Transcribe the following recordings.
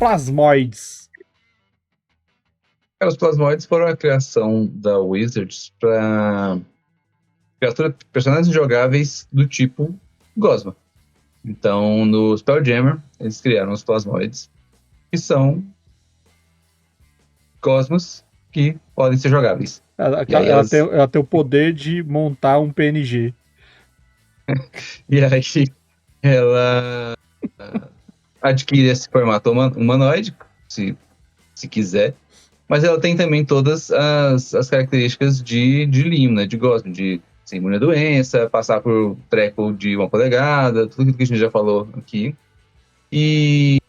plasmoides? Cara, os plasmoides foram a criação da Wizards para personagens jogáveis do tipo Gosma. Então, no Spelljammer, eles criaram os plasmoides, que são Gosmas que podem ser jogáveis. Ela tem o poder de montar um PNG. E aí ela adquire esse formato humanoide, se quiser, mas ela tem também todas as características de Limo, né? De Gosma, de ser imune à doença, passar por treco de 1 polegada, tudo aquilo que a gente já falou aqui. E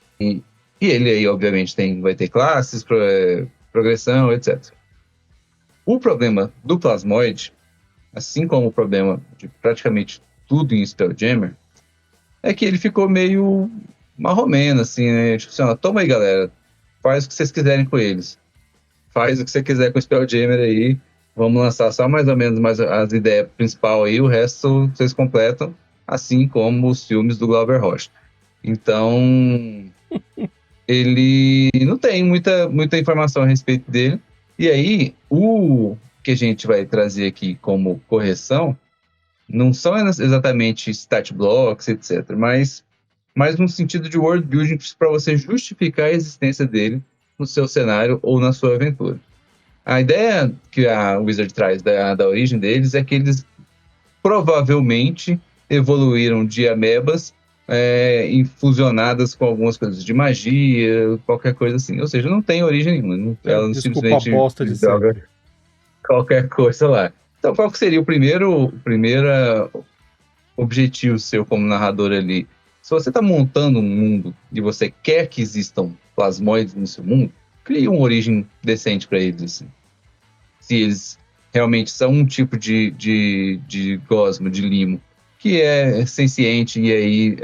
ele aí, obviamente, vai ter classes, progressão, etc. O problema do plasmoide, assim como o problema de praticamente tudo em Spelljammer, é que ele ficou meio marromeno, assim, né? Tipo assim, ó, toma aí, galera, faz o que vocês quiserem com eles. Faz o que você quiser com o Spelljammer aí. Vamos lançar só mais ou menos as ideias principais aí, o resto vocês completam, assim como os filmes do Glauber Rocha. Então, ele não tem muita informação a respeito dele. E aí, o que a gente vai trazer aqui como correção não são exatamente stat blocks, etc., mas no sentido de world building para você justificar a existência dele no seu cenário ou na sua aventura. A ideia que a Wizard traz da origem deles é que eles provavelmente evoluíram de amebas infusionadas com algumas coisas de magia, qualquer coisa assim. Ou seja, não tem origem nenhuma. Ela Desculpa, simplesmente bosta de joga sempre. qualquer coisa lá. Então, qual que seria o primeiro objetivo seu como narrador ali? Se você está montando um mundo e você quer que existam plasmoides no seu mundo, crie uma origem decente para eles. Assim. Se eles realmente são um tipo de gosma, de limo, que é senciente e aí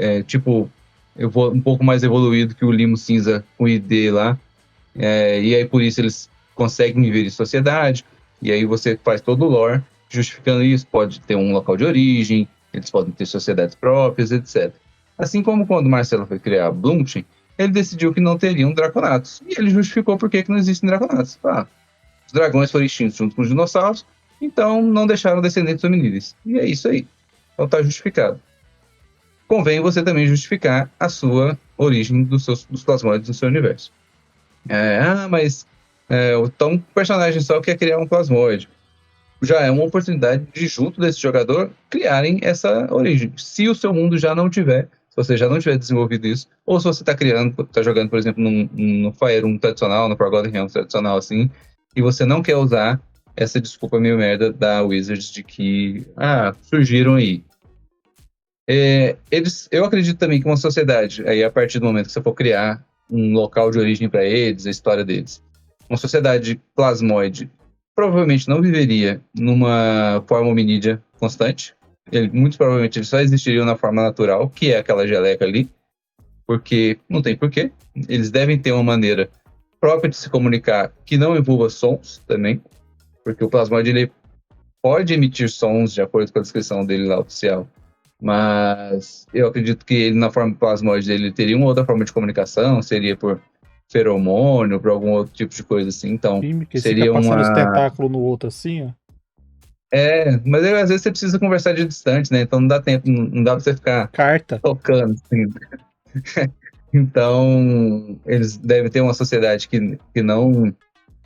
eu vou um pouco mais evoluído que o limo cinza com ID lá, e aí por isso eles conseguem viver em sociedade, e aí você faz todo o lore justificando isso, pode ter um local de origem, eles podem ter sociedades próprias, etc. Assim como quando o Marcelo foi criar Bloomchain, ele decidiu que não teriam draconatos, e ele justificou por que não existem draconatos. Os dragões foram extintos junto com os dinossauros, então não deixaram descendentes hominídeos. E é isso aí. Então está justificado. Convém você também justificar a sua origem dos plasmoides no seu universo. Então o personagem só quer criar um plasmoide. Já é uma oportunidade de, junto desse jogador, criarem essa origem. Se o seu mundo já não tiver, se você já não tiver desenvolvido isso, ou se você está jogando, por exemplo, no Fire Room tradicional, no Forgotten Realms tradicional, assim, e você não quer usar essa desculpa meio merda da Wizards de que, surgiram aí. Eu acredito também que uma sociedade, aí a partir do momento que você for criar um local de origem para eles, a história deles, uma sociedade plasmoide provavelmente não viveria numa forma hominídea constante. Muito provavelmente eles só existiriam na forma natural, que é aquela geleca ali, porque não tem porquê. Eles devem ter uma maneira própria de se comunicar que não envolva sons também, porque o plasmoide ele pode emitir sons de acordo com a descrição dele lá oficial, mas eu acredito que ele, na forma plasmoide dele, teria uma outra forma de comunicação, seria por feromônio, por algum outro tipo de coisa assim, então Que seria fica passando os tentáculos no outro assim, ó. Mas às vezes você precisa conversar de distante, né? Então não dá tempo, não dá pra você ficar tocando, assim. Então, eles devem ter uma sociedade que não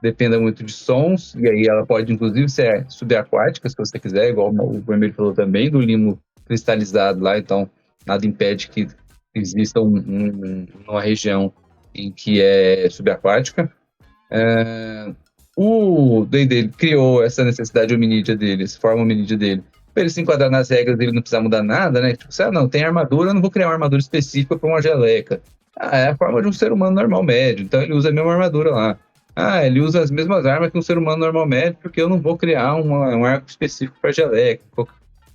dependa muito de sons, e aí ela pode, inclusive, ser subaquática, se você quiser, igual o Vermelho falou também, do limo cristalizado lá, então nada impede que exista uma região em que é subaquática. O D&D criou essa necessidade hominídea dele, essa forma hominídea dele, para ele se enquadrar nas regras dele não precisar mudar nada, né? Tipo, não, tem armadura, eu não vou criar uma armadura específica para uma geleca. É a forma de um ser humano normal médio, então ele usa a mesma armadura lá. Ele usa as mesmas armas que um ser humano normal médio, porque eu não vou criar um arco específico para geleca,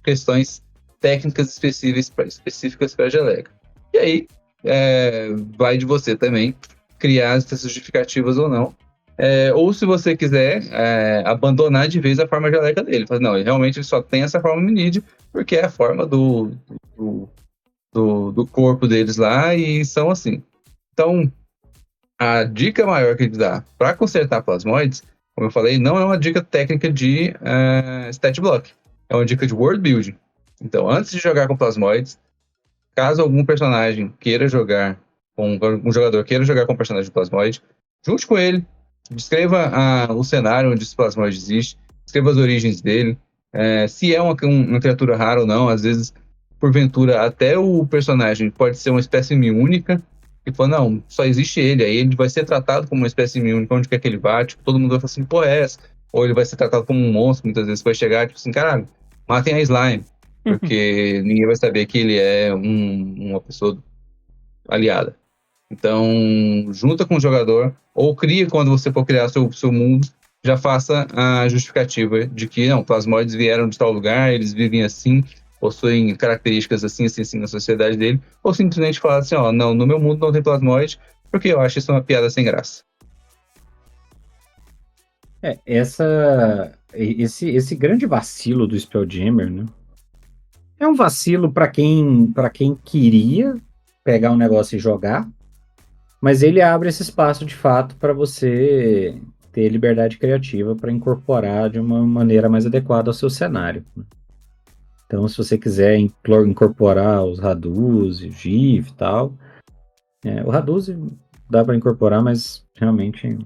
questões técnicas específicas para geleca. E aí, vai de você também criar essas justificativas ou não. Ou se você quiser abandonar de vez a forma geleca dele. Fala, não, realmente ele só tem essa forma hominídea porque é a forma do corpo deles lá e são assim. Então, a dica maior que ele dá para consertar plasmoides, como eu falei, não é uma dica técnica de stat block. É uma dica de world building. Então, antes de jogar com plasmoides, caso algum personagem queira jogar, um jogador queira jogar com um personagem de plasmoide, junte com ele, descreva o cenário onde esse plasmoide existe, descreva as origens dele, se é uma criatura rara ou não. Às vezes, porventura, até o personagem pode ser uma espécime única, e fala, não, só existe ele, aí ele vai ser tratado como uma espécime única onde quer que ele vá, tipo, todo mundo vai falar assim, pô, é essa? Ou ele vai ser tratado como um monstro, muitas vezes vai chegar, tipo assim, caralho, matem a Slime, porque ninguém vai saber que ele é uma pessoa aliada. Então, junta com o jogador, ou cria, quando você for criar seu mundo, já faça a justificativa de que, não, plasmoides vieram de tal lugar, eles vivem assim, possuem características assim, assim, assim na sociedade dele, ou simplesmente falar assim, ó, não, no meu mundo não tem plasmoide, porque eu acho isso uma piada sem graça. Esse grande vacilo do Spelljammer, né? É um vacilo para quem queria pegar um negócio e jogar, mas ele abre esse espaço de fato para você ter liberdade criativa para incorporar de uma maneira mais adequada ao seu cenário. Então, se você quiser incorporar os Haduz, o GIF e tal, o Haduz dá para incorporar, mas realmente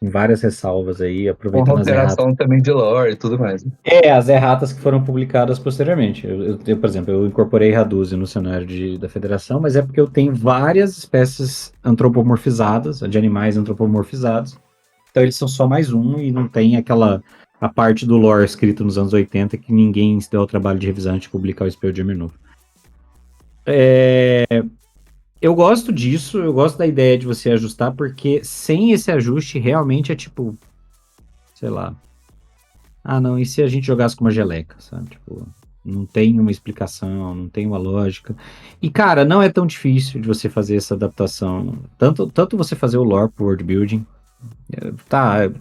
em várias ressalvas aí, Com aproveitando as erratas. alteração também de lore e tudo mais. As erratas que foram publicadas posteriormente. Eu, por exemplo, eu incorporei Haduz no cenário da Federação, mas é porque eu tenho várias espécies antropomorfizadas, de animais antropomorfizados. Então eles são só mais um e não tem a parte do lore escrito nos anos 80 que ninguém se deu ao trabalho de revisar antes de publicar o Spelljammer novo. Eu gosto disso, eu gosto da ideia de você ajustar, porque sem esse ajuste realmente é tipo, sei lá, não, e se a gente jogasse com uma geleca, sabe? Tipo, não tem uma explicação, não tem uma lógica. E, cara, não é tão difícil de você fazer essa adaptação. Tanto você fazer o lore pro world building.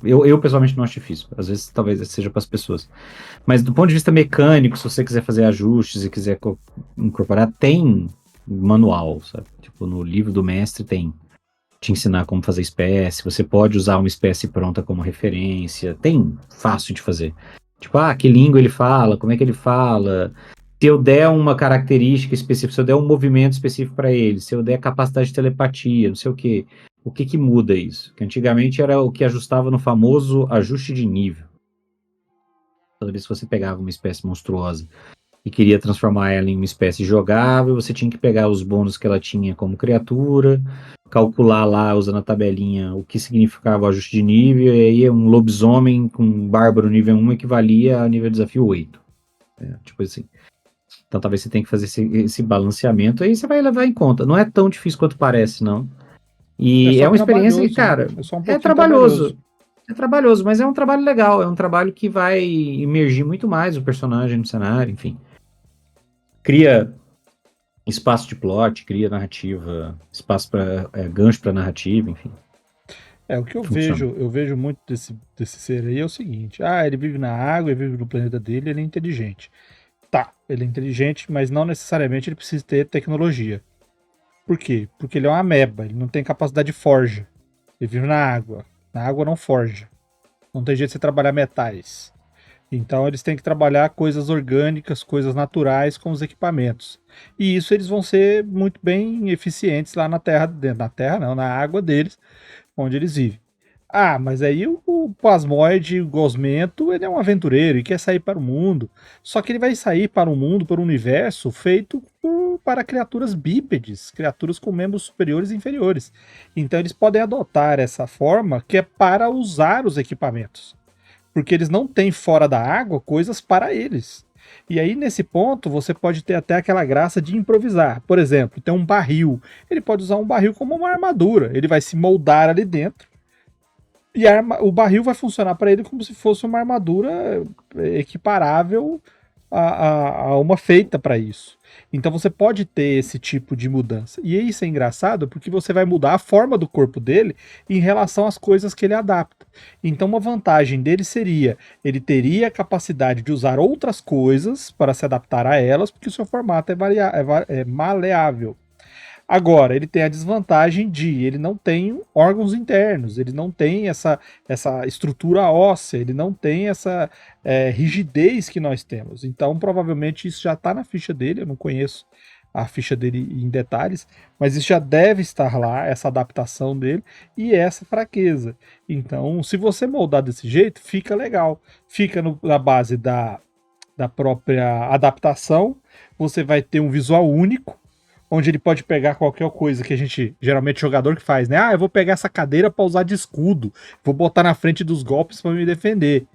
Eu pessoalmente não acho difícil. Às vezes, talvez seja para as pessoas. Mas do ponto de vista mecânico, se você quiser fazer ajustes e quiser incorporar, tem manual, sabe? Tipo, no livro do mestre tem te ensinar como fazer espécie, você pode usar uma espécie pronta como referência, tem fácil de fazer. Tipo, que língua ele fala, como é que ele fala, se eu der uma característica específica, se eu der um movimento específico para ele, se eu der capacidade de telepatia, não sei o que muda isso? Que antigamente era o que ajustava no famoso ajuste de nível. Toda vez que você pegava uma espécie monstruosa e queria transformar ela em uma espécie jogável, você tinha que pegar os bônus que ela tinha como criatura, calcular lá, usando a tabelinha, o que significava o ajuste de nível, e aí um lobisomem com um bárbaro nível 1 equivalia a nível desafio 8. Tipo assim. Então talvez você tenha que fazer esse balanceamento, aí você vai levar em conta. Não é tão difícil quanto parece, não. E é uma experiência que, cara, é trabalhoso. É trabalhoso, mas é um trabalho legal, é um trabalho que vai imergir muito mais o personagem no cenário, enfim. Cria espaço de plot, cria narrativa, espaço para gancho para narrativa, enfim. O que eu vejo muito desse ser aí é o seguinte: ele vive na água, ele vive no planeta dele, ele é inteligente. Tá, ele é inteligente, mas não necessariamente ele precisa ter tecnologia. Por quê? Porque ele é uma ameba, ele não tem capacidade de forja. Ele vive na água. Na água não forja. Não tem jeito de você trabalhar metais. Então eles têm que trabalhar coisas orgânicas, coisas naturais com os equipamentos. E isso eles vão ser muito bem eficientes lá na terra, na terra não, na água deles, onde eles vivem. Mas aí o plasmoide, o gosmento, ele é um aventureiro e quer sair para o mundo. Só que ele vai sair para o mundo, para o universo feito para criaturas bípedes, criaturas com membros superiores e inferiores. Então eles podem adotar essa forma que é para usar os equipamentos. Porque eles não têm fora da água coisas para eles. E aí, nesse ponto, você pode ter até aquela graça de improvisar. Por exemplo, tem um barril. Ele pode usar um barril como uma armadura. Ele vai se moldar ali dentro. E o barril vai funcionar para ele como se fosse uma armadura equiparável a uma feita para isso. Então você pode ter esse tipo de mudança. E isso é engraçado porque você vai mudar a forma do corpo dele em relação às coisas que ele adapta. Então uma vantagem dele seria, ele teria a capacidade de usar outras coisas para se adaptar a elas, porque o seu formato é maleável. Agora, ele tem a desvantagem de ele não tem órgãos internos, ele não tem essa estrutura óssea, ele não tem essa rigidez que nós temos. Então, provavelmente, isso já está na ficha dele, eu não conheço a ficha dele em detalhes, mas isso já deve estar lá, essa adaptação dele e essa fraqueza. Então, se você moldar desse jeito, fica legal. Fica na base da própria adaptação, você vai ter um visual único, onde ele pode pegar qualquer coisa que a gente, geralmente jogador que faz, né? Ah, eu vou pegar essa cadeira para usar de escudo, vou botar na frente dos golpes para me defender.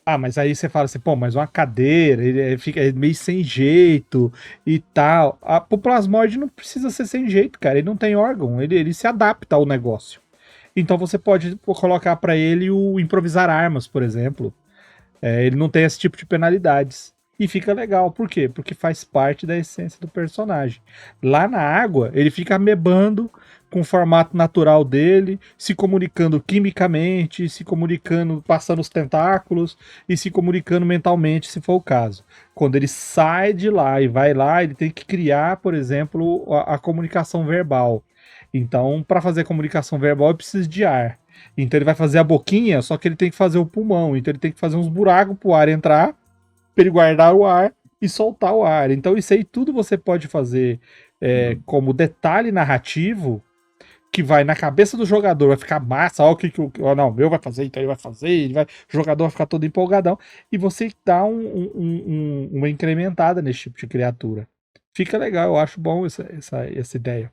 Ah, mas aí você fala assim, pô, mas uma cadeira, ele fica meio sem jeito e tal. O Plasmode não precisa ser sem jeito, cara, ele não tem órgão, ele se adapta ao negócio. Então você pode colocar para ele o improvisar armas, por exemplo. Ele não tem esse tipo de penalidades. E fica legal. Por quê? Porque faz parte da essência do personagem. Lá na água, ele fica amebando com o formato natural dele, se comunicando quimicamente, se comunicando, passando os tentáculos e se comunicando mentalmente, se for o caso. Quando ele sai de lá e vai lá, ele tem que criar, por exemplo, a comunicação verbal. Então, para fazer a comunicação verbal, ele precisa de ar. Então ele vai fazer a boquinha, só que ele tem que fazer o pulmão. Então ele tem que fazer uns buracos pro ar entrar, para ele guardar o ar e soltar o ar. Então isso aí tudo você pode fazer como detalhe narrativo que vai na cabeça do jogador, vai ficar massa, ó, não, o meu vai fazer, então ele vai fazer, o jogador vai ficar todo empolgadão, e você dá uma incrementada nesse tipo de criatura. Fica legal, eu acho bom essa ideia.